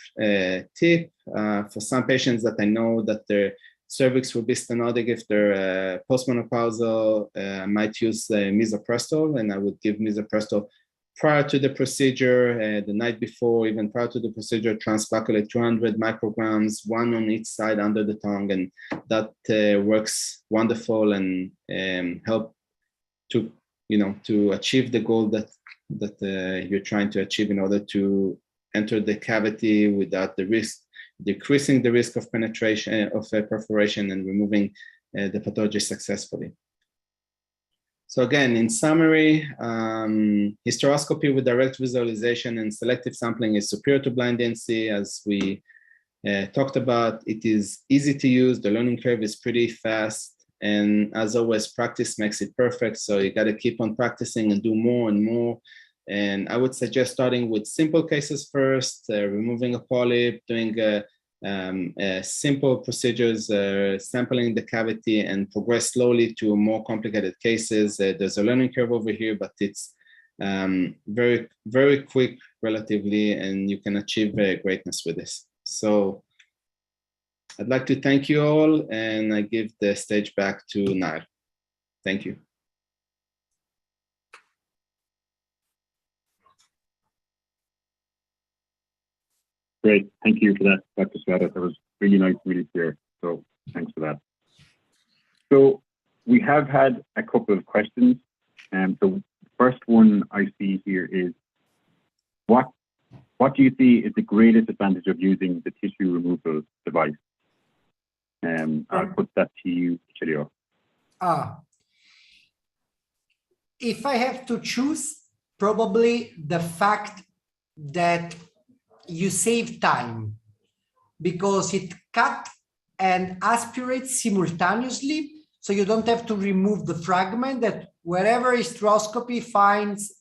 tip for some patients that I know that their cervix will be stenotic. If they're postmenopausal, I might use misoprostol, and I would give misoprostol prior to the procedure, the night before, even prior to the procedure, transbuccally 200 micrograms, one on each side under the tongue, and that works wonderful and help to, to achieve the goal that you're trying to achieve in order to enter the cavity without the risk, decreasing the risk of penetration, of perforation, and removing the pathology successfully. So again, in summary, hysteroscopy with direct visualization and selective sampling is superior to blind DNC. As we talked about, it is easy to use. The learning curve is pretty fast. And as always, practice makes it perfect. So you got to keep on practicing and do more and more. And I would suggest starting with simple cases first, removing a polyp, doing simple procedures, sampling the cavity, and progress slowly to more complicated cases. There's a learning curve over here, but it's very, very quick relatively, and you can achieve greatness with this. So I'd like to thank you all, and I give the stage back to Nair. Thank you. Great, thank you for that, Dr. Sveta. That was really nice, really clear. So thanks for that. So we have had a couple of questions. So the first one I see here is, what do you see is the greatest advantage of using the tissue removal device? I'll put that to you, Chilio. If I have to choose, probably the fact that you save time, because it cuts and aspirates simultaneously, so you don't have to remove the fragment that wherever hysteroscopy finds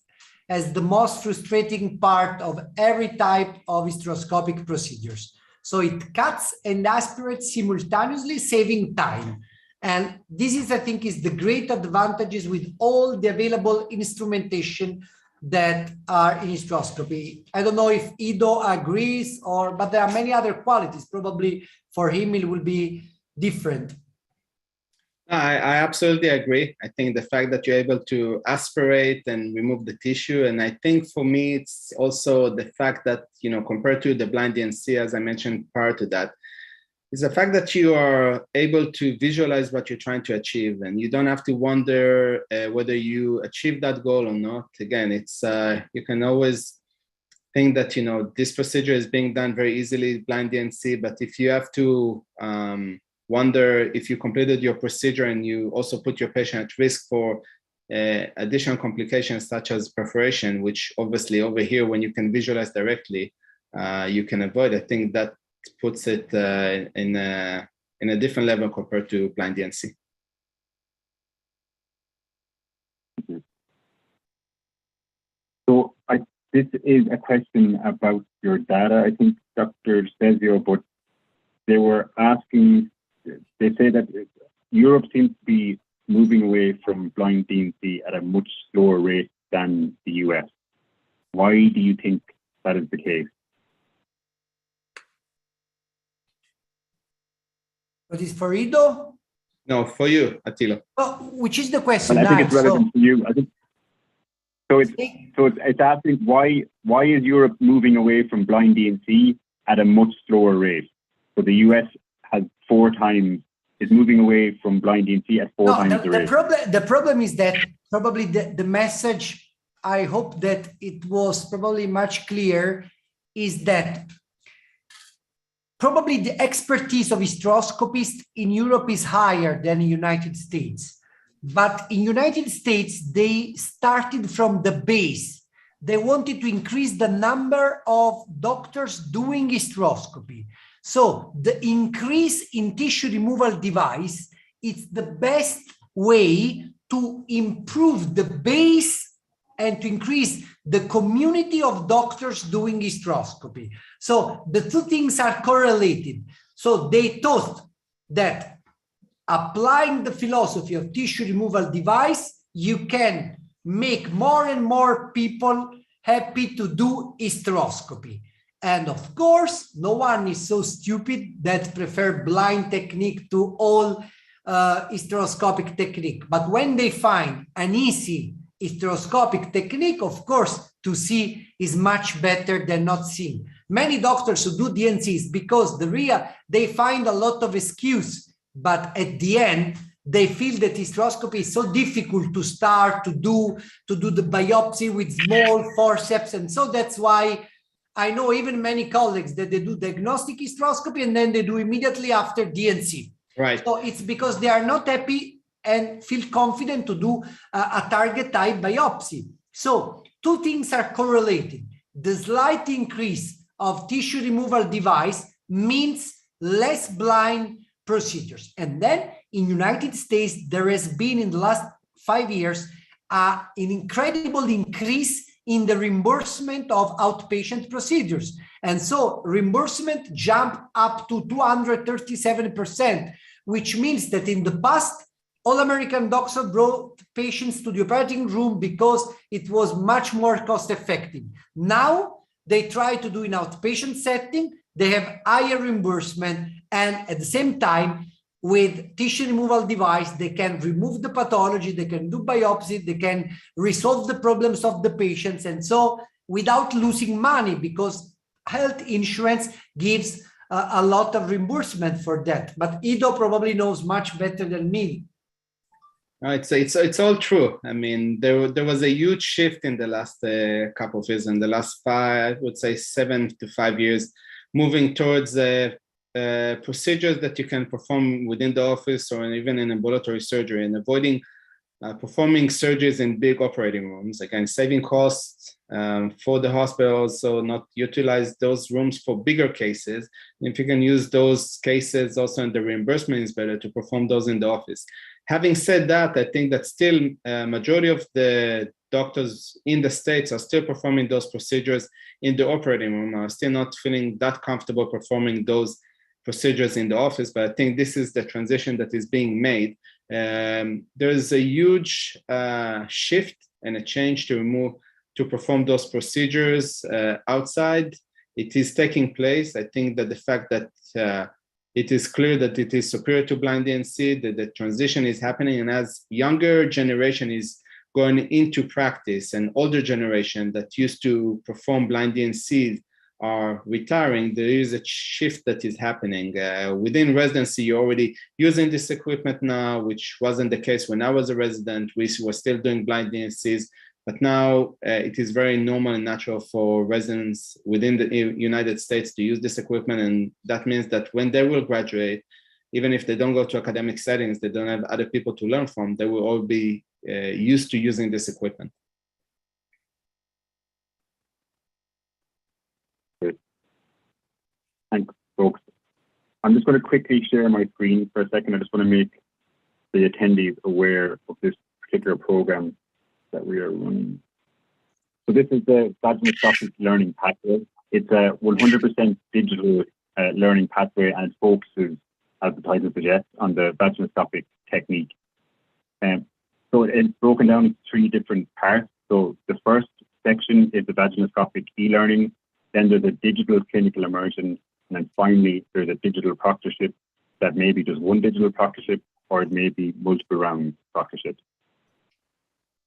as the most frustrating part of every type of hysteroscopic procedures. So it cuts and aspirates simultaneously, saving time. And this is, I think, is the great advantages with all the available instrumentation that are in hysteroscopy. I don't know if Ido agrees, but there are many other qualities. Probably for him, it will be different. I absolutely agree. I think the fact that you're able to aspirate and remove the tissue, and I think for me, it's also the fact that, compared to the blind DNC, as I mentioned prior to that, is the fact that you are able to visualize what you're trying to achieve, and you don't have to wonder whether you achieve that goal or not. Again, it's you can always think that, this procedure is being done very easily, blind DNC, but if you have to wonder if you completed your procedure and you also put your patient at risk for additional complications such as perforation, which obviously over here, when you can visualize directly, you can avoid. I think that puts it in a different level compared to blind DNC. So this is a question about your data, I think, Dr. Stelzio, but they were asking, they say that Europe seems to be moving away from blind DNC at a much slower rate than the US. Why do you think that is the case? But is for Ido? No, for you, Attila. Oh, which is the question? Well, I think it's relevant to you. I think so. It's asking why is Europe moving away from blind DNC at a much slower rate? So the US has is moving away from blind DNC at four times the rate. The problem is that probably the message, I hope that it was probably much clear, is that probably the expertise of hysteroscopists in Europe is higher than in the United States. But in United States, they started from the base. They wanted to increase the number of doctors doing hysteroscopy. So the increase in tissue removal device is the best way to improve the base and to increase the community of doctors doing hysteroscopy. So the two things are correlated. So they thought that applying the philosophy of tissue removal device, you can make more and more people happy to do hysteroscopy. And of course, no one is so stupid that prefer blind technique to all hysteroscopic technique. But when they find an easy hysteroscopic technique, of course, to see is much better than not seeing. Many doctors who do DNCs, because they find a lot of excuse, but at the end, they feel that hysteroscopy is so difficult to start to do the biopsy with small forceps. And so that's why I know even many colleagues that they do diagnostic hysteroscopy and then they do immediately after DNC. Right. So it's because they are not happy and feel confident to do a target type biopsy. So two things are correlated. The slight increase of tissue removal device means less blind procedures. And then in United States, there has been in the last 5 years an incredible increase in the reimbursement of outpatient procedures. And so reimbursement jumped up to 237%, which means that in the past, all American doctors brought patients to the operating room because it was much more cost effective. Now they try to do in outpatient setting, they have higher reimbursement, and at the same time, with tissue removal device, they can remove the pathology, they can do biopsy, they can resolve the problems of the patients. And so without losing money, because health insurance gives a lot of reimbursement for that. But Ido probably knows much better than me. No, it's all true. I mean, there was a huge shift in the last couple of years, in the last 7 to 5 years, moving towards procedures that you can perform within the office or even in ambulatory surgery, and avoiding performing surgeries in big operating rooms, again, saving costs for the hospitals, so not utilize those rooms for bigger cases. If you can use those cases also in the reimbursement, is better to perform those in the office. Having said that, I think that still majority of the doctors in the States are still performing those procedures in the operating room, are still not feeling that comfortable performing those procedures in the office. But I think this is the transition that is being made. There's a huge shift and a change to perform those procedures outside. It is taking place. I think that the fact that it is clear that it is superior to blind DNC, that the transition is happening, and as younger generation is going into practice and older generation that used to perform blind DNC are retiring, there is a shift that is happening. Within residency, you're already using this equipment now, which wasn't the case when I was a resident. We were still doing blind DNCs, but now it is very normal and natural for residents within the United States to use this equipment. And that means that when they will graduate, even if they don't go to academic settings, they don't have other people to learn from, they will all be used to using this equipment. Good. Thanks, folks. I'm just going to quickly share my screen for a second. I just want to make the attendees aware of this particular program that we are running. So this is the vaginoscopic learning pathway. It's a 100% digital learning pathway, and it focuses, as the title suggests, on the vaginoscopic technique. So it's broken down into 3 different parts. So the first section is the vaginoscopic e-learning, then there's a digital clinical immersion, and then finally there's a digital proctorship that maybe just one digital proctorship, or it may be multiple round proctorships.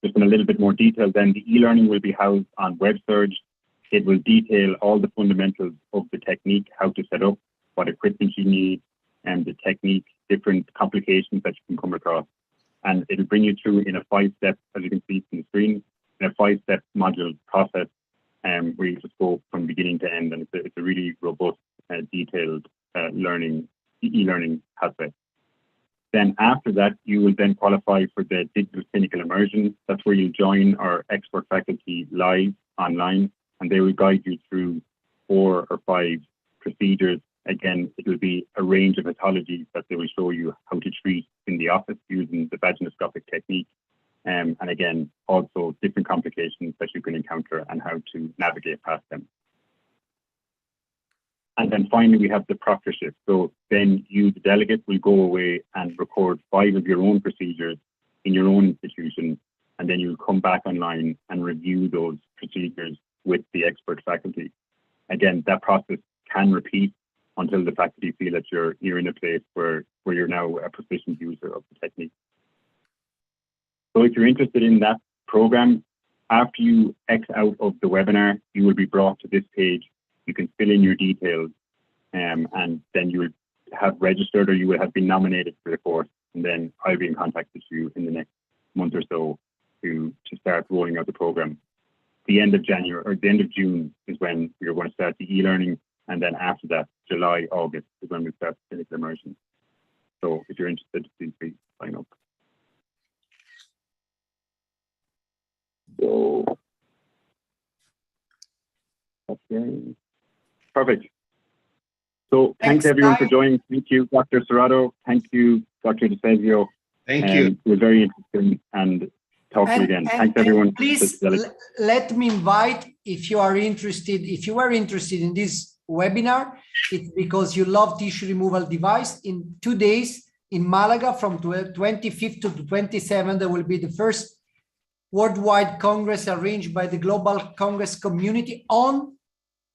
Just in a little bit more detail, then the e-learning will be housed on WebSurge. It will detail all the fundamentals of the technique, how to set up, what equipment you need, and the technique, different complications that you can come across. And it'll bring you through in a 5-step, as you can see from the screen, in a 5-step module process, where you just go from beginning to end. And it's a really robust, detailed e-learning pathway. Then after that, you will then qualify for the digital clinical immersion. That's where you join our expert faculty live online, and they will guide you through 4 or 5 procedures. Again, it will be a range of pathologies that they will show you how to treat in the office using the vaginoscopic technique. And again, also different complications that you can encounter and how to navigate past them. And then finally, we have the proctorship. So then you, the delegate, will go away and record 5 of your own procedures in your own institution. And then you'll come back online and review those procedures with the expert faculty. Again, that process can repeat until the faculty feel that you're in a place where you're now a proficient user of the technique. So if you're interested in that program, after you X out of the webinar, you will be brought to this page. You can fill in your details, and then you will have registered, or you will have been nominated for the course. And then I'll be in contact with you in the next month or so to start rolling out the program. The end of January or the end of June is when we're going to start the e-learning, and then after that, July, August is when we start clinical immersion. So if you're interested, please sign up. So okay. Perfect. So thanks everyone for joining. Thank you, Dr. Serrato. Thank you, Dr. DeFazio. Thank you. It was very interesting, and talk to you again. Thanks everyone. Please let me invite, if you were interested in this webinar, it's because you love tissue removal device. In 2 days in Malaga from 25th to 27th, there will be the first worldwide Congress arranged by the Global Congress community on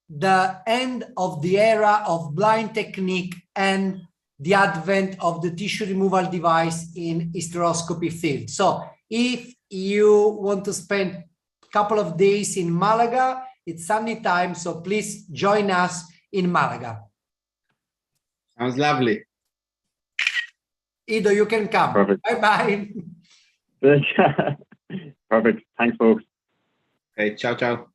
the end of the era of blind technique and the advent of the tissue removal device in hysteroscopy field. So if you want to spend a couple of days in Malaga, it's sunny time, so please join us in Malaga. Sounds lovely. Ido, you can come. Perfect. Bye-bye. Perfect. Thanks, folks. Okay, ciao, ciao.